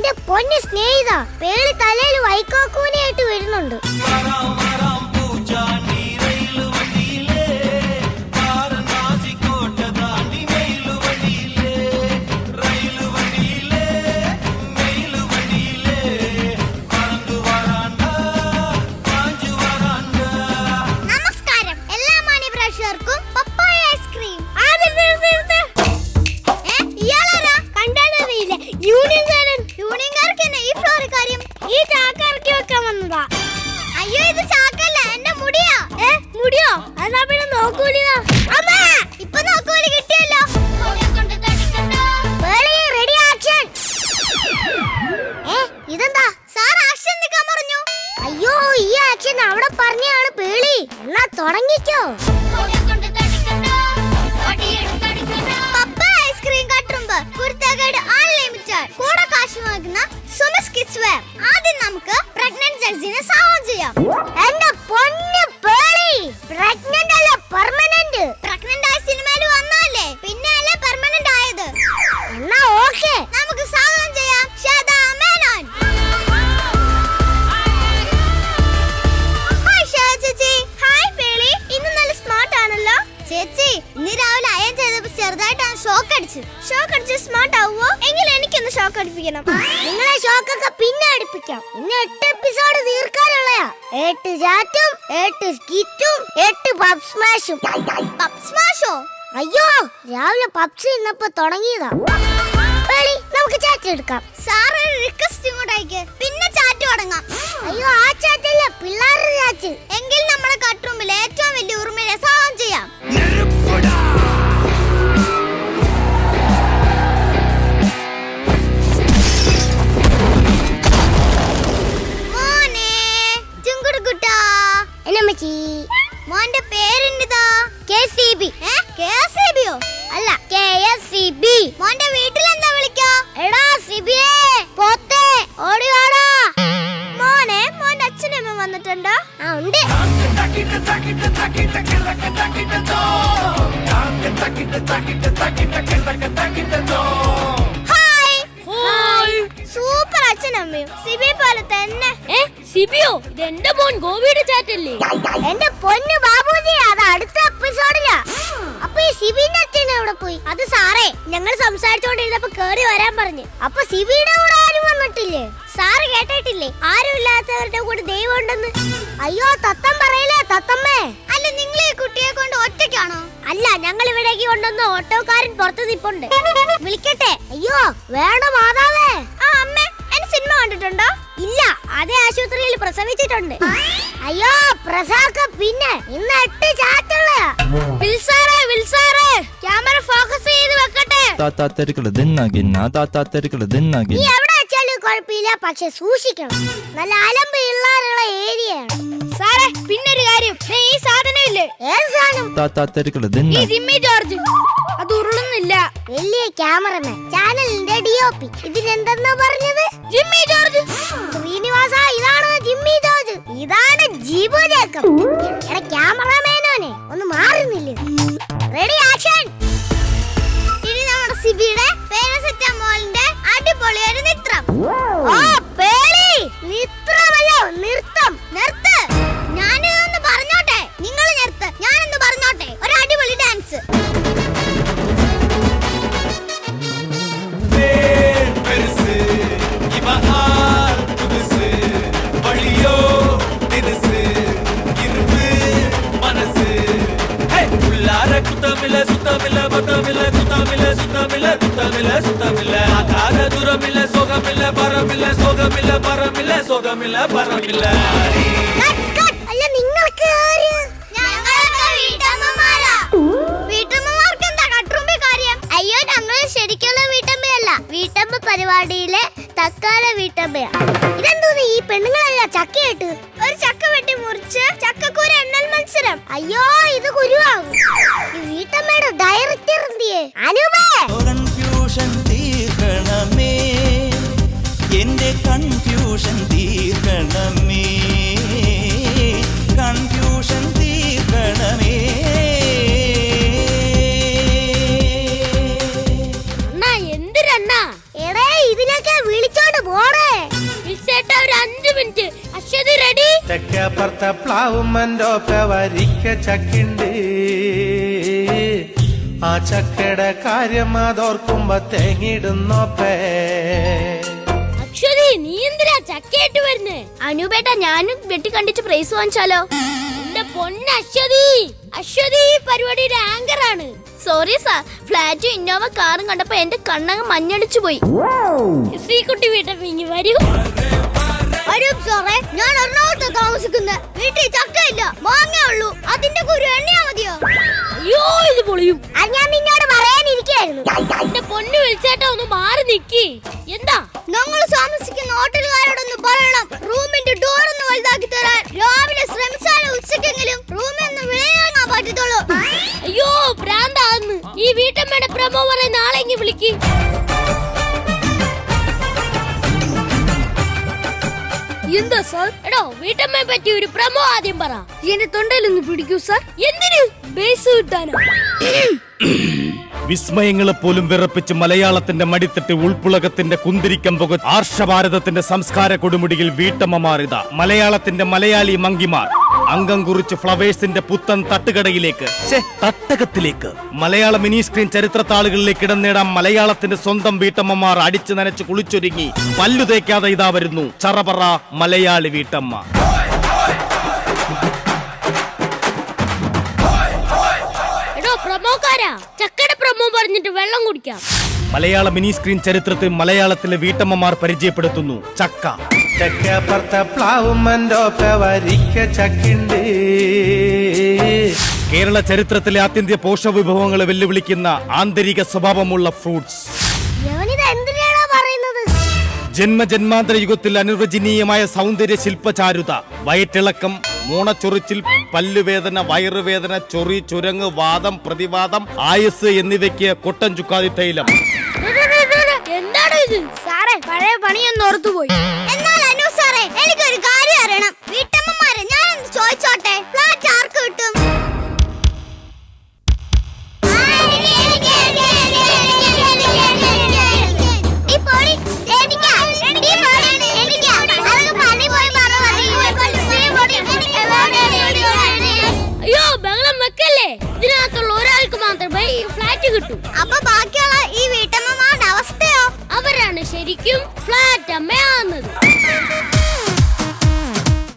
എന്റെ പൊന്നു സ്നേഹിത, പേളി തലയിൽ വൈക്കോക്കൂനയായിട്ട് വരുന്നുണ്ട്. അയ്യോ, ഇത് ചാക്കല്ല, എന്റെ മുടിയാ. മുടിയോ? എന്നാ പിന്നെ നോക്കൂലിതാ. ഇപ്പൊ നോക്കൂലി കിട്ടിയല്ലോ. Ready action. ഇതെന്താ സാർ ആക്ഷൻ നിൽക്കാൻ പറഞ്ഞു? അയ്യോ, ഈ ആക്ഷൻ അവിടെ പറഞ്ഞാണ് പേളി. എന്നാ തുടങ്ങിക്കോ. പപ്പ ഐസ്ക്രീം കട്ടുമ്പോ കുരുത്തക്കേട് അൺലിമിറ്റഡ്. കൂടെ കാശ് വാങ്ങുന്ന സുമിസ് കിഡ്സ് വെയർ. ആദ്യം നമുക്ക് പ്രഗ്നന്റ് ജഡ്ജിനെ സഹായം ചെയ്യാം. എന്റെ പൊന്നു പേളി, പ്രഗ്നന്റ് അല്ല പെർമനന്റ്. പ്രഗ്നന്റ് ആയ സിനിമയിൽ വന്നാലേ പിന്നെ അല്ലേ പെർമനന്റ് ആയത്. എന്നാ ഓക്കേ, നമുക്ക് സ്വാഗതം ചെയ്യാം ശ്വേത മേനോൻ. ഹായ് ശ്വേത ചേച്ചി. ഹായ് പേളി, ഇന്ന് നല്ല സ്മാർട്ട് ആണല്ലോ. ചേച്ചി, ഇന്ന് രാവിലെ അയൺ ചെയ്തപ്പോ ചെറുതായിട്ടാണ് ഷോക്ക് അടിച്ച് സ്മാർട്ട് ആവുമോ? എങ്കിൽ എനിക്കൊന്ന് ഷോക്ക് അടിപ്പിക്കണം. നിങ്ങളെ ഷോക്കൊക്കെ പിന്നെ അടിപ്പിക്കാം. ഇന്ന് 8 എപ്പിസോഡ് തീർക്കാനുള്ളയാ. 8 ചാറ്റും 8 സ്കിറ്റും 8 പബ് സ്മാഷും. പബ് സ്മാഷോ? അയ്യോ, രാവിലെ പബ്സ് ഇന്നപ്പോ തുടങ്ങിയതാ. നമുക്ക് ചാറ്റ് എടുക്കാം. സാർ ഒരു റിക്വസ്റ്റ് ഇങ്ങോട്ട് അയക്ക്, പിന്നെ ചാറ്റ് തുടങ്ങാം. അയ്യോ, ആ ചാറ്റല്ല, പിള്ളേരുടെ ചാറ്റ്. എങ്കിൽ നമ്മളെ കട്ടുമ്പിൽ ഏറ്റവും വലിയ ഉറുമിനെ സഹായം ചെയ്യാം. മോന്റെ പേരെന്താ? KCB. KCBയോ? അല്ല, KSCB. മോന്റെ വീട്ടിൽ എന്താ വിളിക്കാ? എടാ സിബിയേ, പോത്തെ ഓടി വാടാ. മോനെ, മോന്റെ അച്ഛനമ്മ വന്നിട്ടുണ്ടോ? ആ, ഉണ്ട്. സൂപ്പർ അച്ഛനമ്മയോ? സിബി പോലെ തന്നെ. സിബിയോ, ഇത് എന്റെ മോൻ ഗോപിയുടെ ചാറ്റല്ലേ? എന്റെ പൊന്നു ബാബുജി, അത് അടുത്ത എപ്പിസോഡിലാ. അപ്പൊ ഈ സിബിന്റെ അച്ഛൻ എവിടെ പോയി? അത് സാറേ, ഞങ്ങൾ സംസാരിച്ചോണ്ടിരുന്നപ്പോ കേറി വരാൻ പറഞ്ഞു. അപ്പൊ സിബിയുടെ കൂടെ ആരും വന്നിട്ടില്ലേ? സാറ് കേട്ടിട്ടില്ലേ, ആരും ഇല്ലാത്തവരുടെ കൂടെ ദൈവം ഉണ്ടെന്ന്? അയ്യോ, തത്തം പറയില്ലേ തത്തമ്മേ. അല്ല, നിങ്ങൾ ഈ കുട്ടിയെ കൊണ്ട് ഒറ്റയ്ക്കാണോ? അല്ല, ഞങ്ങൾ ഇവിടേക്ക് കൊണ്ടുവന്ന ഓട്ടോക്കാരൻ പുറത്ത് നിപ്പുണ്ട്. വിളിക്കട്ടെ? അയ്യോ വേണ്ട മാതാവേ. ആ അമ്മേ, എന്റെ സിനിമ കണ്ടിട്ടുണ്ടോ? ഇല്ല, അതേ ആശുപത്രിയിൽ പ്രസവിച്ചിട്ടുണ്ട്. അയ്യോ, പ്രസവൊക്കെ പിന്നെ. ഇന്ന് 8 ചാറ്റുള്ള. വിൽസാറേ, ക്യാമറ ഫോക്കസ് ചെയ്ത് വെക്കട്ടെ. നീ എവിടെ വെച്ചാലും കുഴപ്പമില്ല, പക്ഷെ സൂക്ഷിക്കണം. നല്ല അലമ്പ് പിള്ളേരുള്ള ഏരിയയാണ്. സാറേ, പിന്നൊരു കാര്യം, ഈ സാധനം ഇല്ലേ? ഏത് സാധനം? ഈ ജിമ്മി ജോർജ്, അത് ഉരുളുന്നില്ല. വലിയ ക്യാമറമാൻ, ചാനലിന്റെ DOP. ഇതിനെന്തെന്നാ പറഞ്ഞത്? ജിമ്മി ജോർജ്. ശ്രീനിവാസ, ഇതാണ് ജിമ്മി ജോർജ്. ഇതാണ് ജീബു ജേക്കബ്. എടാ ക്യാമറമാനോനെ, ഒന്ന് മാറുന്നില്ല. Ready action. ഇനി നമ്മുടെ സിബിയുടെ പാരസെറ്റമോളിന്റെ അടിപൊളി ഒരു നൃത്തം. ഓ പേളി, നൃത്തമല്ലോ, നൃത്തം. നിർത്ത്. ഞാനിതൊന്ന് പറഞ്ഞോട്ടെ, നിങ്ങൾ നിർത്ത്. ഞാനൊന്ന് പറഞ്ഞോട്ടെ, ഒരു അടിപൊളി ഡാൻസ്. അല്ല, നിങ്ങൾക്ക് വീട്ടമ്മമാർക്ക് എന്താ കട്ടുറുമ്പി കാര്യം? അയ്യോ, ഞങ്ങൾ ശരിക്കുള്ള വീട്ടമ്മയല്ല, വീട്ടമ്മ പരിപാടിയിലെ തക്കാല വീട്ടമ്മയാ. ഇതെന്തോന്ന് ഈ പെണ്ണുങ്ങളല്ല ചക്കയായിട്ട്? ഒരു ചക്ക വെട്ടി മുറിച്ച് ചക്കക്കൂര എണ്ണൽ മത്സരം. അയ്യോ, ഇത് കുരുവാകും. ഈ വീട്ടമ്മയുടെ ഡയറക്ടർ എന്തിയെ? അനുപേ, കൺഫ്യൂഷൻ തീർക്കണമേ, എന്റെ കൺഫ്യൂഷൻ തീർക്കണമേ, കൺഫ്യൂഷൻ തീർക്കണമേ. എന്തിരണ്ണാ? എടേ, ഇതിനൊക്കെ വിളിച്ചോണ്ട് പോണേ. വിളിച്ചേട്ടാ ഒരു 5 മിനിറ്റ്. അശ്വതി റെഡി? തെക്കപ്പുറത്തെ പ്ലാവുമ്മന്റെ വരിക്ക ചക്കിണ്ട്, ആ ചക്കയുടെ കാര്യം അതോർക്കുമ്പോ തേങ്ങിടുന്നോപ്പേ. അശ്വതി നീ എന്തിനാ ചക്കയായിട്ട് വരുന്നേ? അനുപേട്ട ഞാനും വെട്ടി കണ്ടിട്ട് പ്രൈസ് വാങ്ങിച്ചാലോ? എന്റെ പൊന്ന അശ്വതി, അശ്വതി ഈ പരിപാടിയുടെ ആങ്കർ ആണ്. സോറി സാർ, ഫ്ലാറ്റും ഇന്നോവ കാറും കണ്ടപ്പോ എന്റെ കണ്ണങ്ങ് മഞ്ഞടിച്ചു പോയി. ശ്രീകുട്ടി വീട്ടമ്മ വരൂ. സാറേ, ഞാൻ എറണാകുളത്ത് താമസിക്കുന്ന വീട്ടിൽ ചക്കയില്ല, മാങ്ങേ ഉള്ളൂ. അതിന്റെ കുരു എണ്ണിയാ മതിയോ? അയ്യോ ഇത് പൊളിയും. അത് ഞാൻ നിന്നോട് പറയാനിരിക്കായിരുന്നു. എന്റെ പൊന്നു വിളിച്ചേട്ടാ ഒന്ന് മാറി നിക്കി. എന്താ? ഞങ്ങൾ താമസിക്കുന്ന ഹോട്ടലുകാരോടൊന്ന് പറയണം, റൂമിന്റെ ഡോർ ഒന്ന് വലുതാക്കി തരാൻ. രാവിലെ ശ്രമിച്ചാലേ ഉച്ചക്കെങ്കിലും റൂമിൽ ഒന്ന് വിളയാങ്ങാൻ പറ്റത്തുള്ളൂ. അയ്യോ ഭ്രാന്താന്ന്. ഈ വീട്ടമ്മയുടെ പ്രമോ പറയ നാളെ ഇങ്ങ് വിളിക്ക്. എന്താ സാർ? എടോ വീട്ടമ്മയെ പറ്റി ഒരു പ്രമോ ആദ്യം പറ. എന്റെ തൊണ്ടയിലൊന്ന് പിടിക്കൂ സാർ. എന്തിന്? ബേസ് കിട്ടാനോ? വിസ്മയങ്ങളെ പോലും വിറപ്പിച്ച് മലയാളത്തിന്റെ മടിത്തട്ട് ഉൾപ്പുളകത്തിന്റെ കുന്തിരിക്കം പുക ആർഷഭാരതത്തിന്റെ സംസ്കാര കൊടുമുടിയിൽ വീട്ടമ്മമാരിത മലയാളത്തിന്റെ മലയാളി മങ്കിമാർ അംഗം കുറിച്ച് ഫ്ലവേഴ്സിന്റെ പുത്തൻ തട്ടുകടയിലേക്ക് തട്ടകത്തിലേക്ക് മലയാള മിനി സ്ക്രീൻ ചരിത്രത്താളുകളിലേക്ക് ഇടം നേടാൻ മലയാളത്തിന്റെ സ്വന്തം വീട്ടമ്മമാർ അടിച്ചു നനച്ച് കുളിച്ചൊരുങ്ങി പല്ലു തേക്കാതെ ഇതാ വരുന്നു ചറപറ മലയാളി വീട്ടമ്മ. പ്രമോക്കാരാ, ചക്കയുടെ പ്രമോ പറഞ്ഞിട്ട് വെള്ളം കുടിക്കാം. മലയാള മിനി സ്ക്രീൻ ചരിത്രത്തിൽ മലയാളത്തിലെ വീട്ടമ്മമാർ പരിചയപ്പെടുത്തുന്നു ചക്ക. തെക്കപ്പുറത്തെ പ്ലാവുമ്മന്റെ വരിക്ക ചക്കിണ്ട്. കേരള ചരിത്രത്തിലെ ആത്യന്തിക പോഷക വിഭവങ്ങളെ വെല്ലുവിളിക്കുന്ന ആന്തരിക സ്വഭാവമുള്ള ഫ്രൂട്ട്സ്. ജന്മജന്മാന്തര യുഗത്തിൽ അനുവചനീയമായ സൗന്ദര്യ ശില്പചാരുത, വയറ്റിളക്കം, മോണച്ചൊറിച്ചിൽ, പല്ലുവേദന, വയറുവേദന, ചൊറി, ചുരങ്ങ്, വാദം, പ്രതിവാദം, ആയുസ് എന്നിവയ്ക്ക് കൊട്ടൻ ചുക്കാതി തൈലം. എന്താണ് ഇത്? സാറേ, പഴയ പണിയൊന്ന് ഓർത്തുപോയി. എന്നാൽ അനു സാറേ, എനിക്കൊരു കാര്യം അറിയണം. വീട്ടമ്മമാരെ ഞാൻ ചോദിച്ചോട്ടെ, ഫ്ലാറ്റ് ആർക്ക് കിട്ടും? അയ്യോ ബഹളം വെക്കല്ലേ. ഇതിനകത്തുള്ള ഒരാൾക്ക് മാത്രമേ ഈ ഫ്ലാറ്റ് കിട്ടൂ. അപ്പൊ ബാക്കിയുള്ള ഈ വീട്ടമ്മമാരുടെ അവസ്ഥയോ? അവരാണ് ശരിക്കും ഫ്ലാറ്റ് അമ്മയാകുന്നത്.